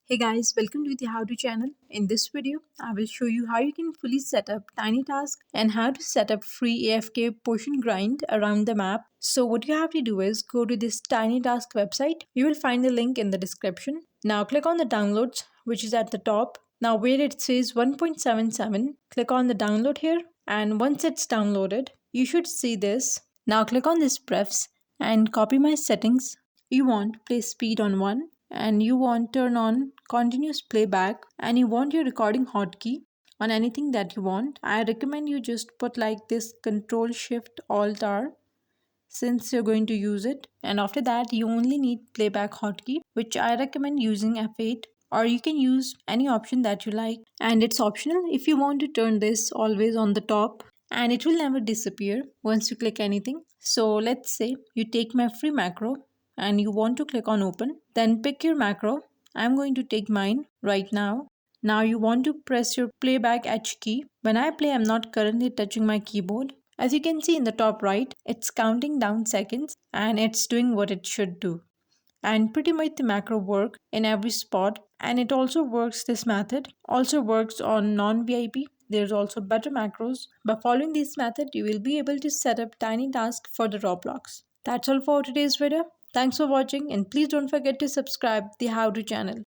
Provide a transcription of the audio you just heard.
Hey guys, welcome to the How To channel. In this video, I will show you how you can fully set up Tinytask and how to set up free AFK portion grind around the map. So what you have to do is go to this Tinytask website. You will find the link in the description. Now click on the downloads, which is at the top. Now where it says 1.77, click on the download here, and once it's downloaded, you should see this. Now click on this prefs and copy my settings. You want play speed on 1, and you want turn on continuous playback, and you want your recording hotkey on anything that you want. I recommend you just put like this Control Shift Alt R since you're going to use it, and after that you only need playback hotkey, which I recommend using F8, or you can use any option that you like, and it's optional if you want to turn this always on the top, and it will never disappear once you click anything. So let's say you take my free macro and you want to click on open, then pick your macro. I'm going to take mine right now. Now you want to press your playback H key. When I play, I'm not currently touching my keyboard. As you can see in the top right, it's counting down seconds and it's doing what it should do. And pretty much the macro work in every spot, and it also works, this method also works on non-VIP. There's also better macros. By following this method, you will be able to set up tiny tasks for the Roblox. That's all for today's video. Thanks for watching, and please don't forget to subscribe the How To channel.